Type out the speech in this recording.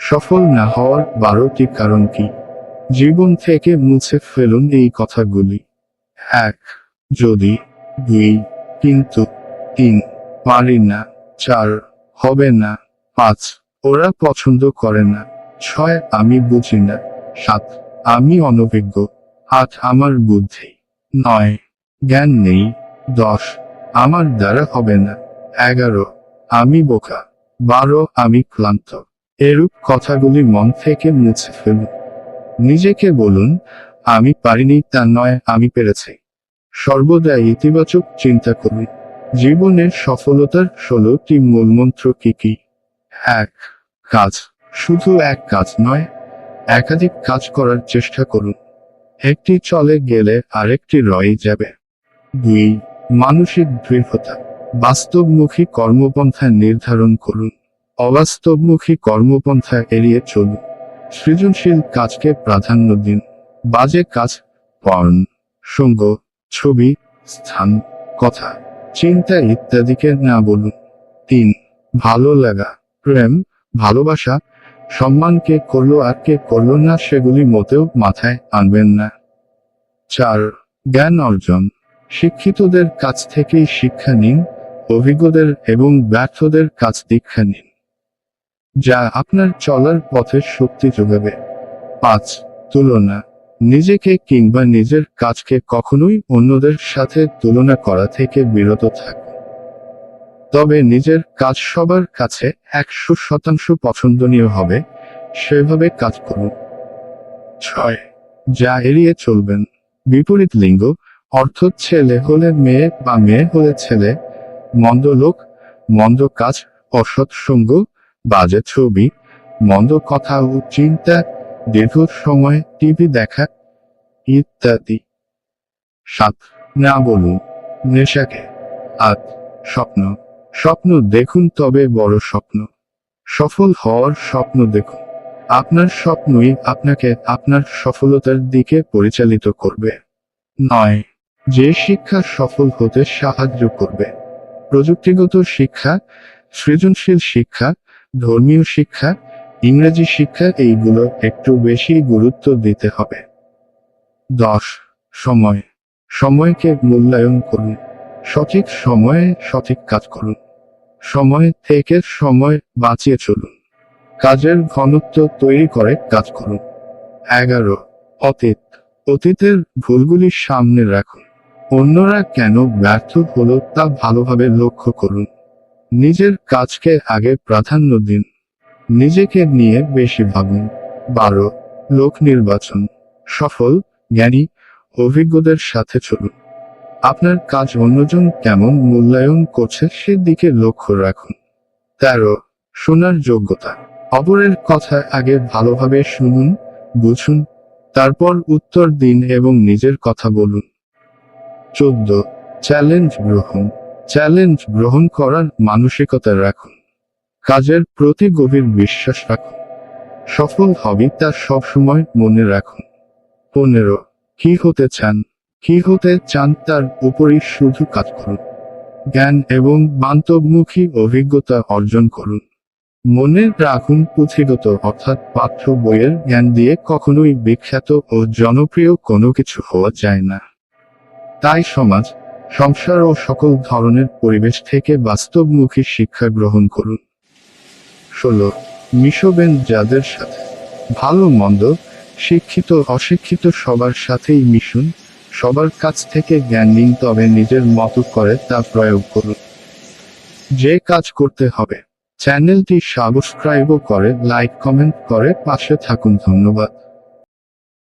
সফল না হওয়ার 12টি কারণ কি? জীবন থেকে মুছে ফেলুন এই কথাগুলি। 1. যদি। 2. কিন্তু। 3. পারি না। 4. হবে না। 5. ওরা পছন্দ করে না। 6. আমি বুঝি না। 7. আমি অনভিজ্ঞ। 8. আমার বুদ্ধি। 9. জ্ঞান নেই। 10. আমার দ্বারা হবে না। 11. আমি বোকা। 12. আমি ক্লান্ত। এরূপ কথাগুলি মন থেকে মুছে ফেলুন। নিজেকে বলুন, আমি পারিনি তা নয়, আমি পেরেছি। সর্বদা ইতিবাচক চিন্তা করুন। জীবনের সফলতার 16টি মূলমন্ত্র কি কি? 1. কাজ। শুধু এক কাজ নয়, একাধিক কাজ করার চেষ্টা করুন। একটি চলে গেলে আরেকটি রয়ে যাবে। 2. মানসিক দৃঢ়তা। বাস্তবমুখী কর্মপন্থা নির্ধারণ করুন। অবাস্তবমুখী কর্মপন্থা এড়িয়ে চলুন। সৃজনশীল কাজকে প্রাধান্য দিন। বাজে কাজ, পর্ন, সঙ্গ, ছবি, স্থান, কথা, চিন্তা ইত্যাদিকে না বলুন। 3. ভালো লাগা। প্রেম, ভালোবাসা, সম্মানকে করলো আর কে করলো না সেগুলি মোটেও মাথায় আনবেন না। 4. জ্ঞান অর্জন। শিক্ষিতদের কাছ থেকেই শিক্ষা নিন, অভিজ্ঞদের এবং ব্যর্থদের কাছ দীক্ষা নিন, যা আপনার চলার পথে শক্তি যোগাবে। 5. তুলনা। নিজেকে কিংবা নিজের কাজকে কখনোই অন্যদের সাথে তুলনা করা থেকে বিরত থাকুন। তবে নিজের কাজ সবার কাছে 100% পছন্দনীয় হবে, সেভাবে কাজ করুন। 6. যা এড়িয়ে চলবেন। বিপরীত লিঙ্গ, অর্থ ছেলে হলে মেয়ে বা মেয়ে হলে ছেলে, মন্দ লোক, মন্দ কাজ, অসৎ সঙ্গ, বাজে ছবি, মন্দ কথা ও চিন্তা, দীর্ঘ সময় টিভি দেখা ইত্যাদি। 7. না বলুন নেশাকে। 8. স্বপ্ন। স্বপ্ন দেখুন, তবে বড় স্বপ্ন। সফল হওয়ার স্বপ্ন দেখুন। আপনার স্বপ্নই আপনাকে আপনার সফলতার দিকে পরিচালিত করবে। 9. যে শিক্ষা সফল হতে সাহায্য করবে। প্রযুক্তিগত শিক্ষা, সৃজনশীল শিক্ষা, ধর্মীয় শিক্ষা, ইংরেজি শিক্ষা, এইগুলো একটু বেশি গুরুত্ব দিতে হবে। 10. সময়। সময়কে মূল্যায়ন করুন। সঠিক সময়ে সঠিক কাজ করুন। সময় থেকে সময় বাঁচিয়ে চলুন। কাজের ঘনত্ব তৈরি করে কাজ করুন। 11. অতীত। অতীতের ভুলগুলি সামনে রাখুন। অন্যরা কেন ব্যর্থ হলো তা ভালোভাবে লক্ষ্য করুন। নিজের কাজকে আগে প্রাধান্য দিন। নিজেকে নিয়ে বেশি ভাবুন। 12. লোক নির্বাচন। সফল, জ্ঞানী, অভিজ্ঞদের সাথে চলুন। আপনার কাজ অন্যজন কেমন মূল্যায়ন করছে সেদিকে লক্ষ্য রাখুন। 13. শোনার যোগ্যতা। অপরের কথা আগে ভালোভাবে শুনুন, বুঝুন, তারপর উত্তর দিন এবং নিজের কথা বলুন। 14. চ্যালেঞ্জ গ্রহণ। চ্যালেঞ্জ গ্রহণ করার মানসিকতা রাখুন। কাজের প্রতি গভীর বিশ্বাস রাখুন। সফল হবি তা সবসময় মনে রাখুন। 15. কি হতে চান? কি হতে চান তার উপরই শুধু কাজ করুন। জ্ঞান এবং বাস্তবমুখী অভিজ্ঞতা অর্জন করুন। মনে রাখুন, পুঁথিগত অর্থাৎ পাঠ্য বইয়ের জ্ঞান দিয়ে কখনোই বিখ্যাত ও জনপ্রিয় কোনো কিছু হওয়া যায় না। তাই সমাজ, সংসার ও সকল ধরনের পরিবেশ থেকে বাস্তবমুখী শিক্ষা গ্রহণ করুন। 16. মিশবেন যাদের সাথে। ভালো মন্দ, শিক্ষিত অশিক্ষিত সবার সাথেই মিশুন, সবার কাছ থেকে জ্ঞান নিন, তবে নিজের মতো করে তা প্রয়োগ করুন। যে কাজ করতে হবে, চ্যানেলটি সাবস্ক্রাইব করে লাইক কমেন্ট করে পাশে থাকুন। ধন্যবাদ।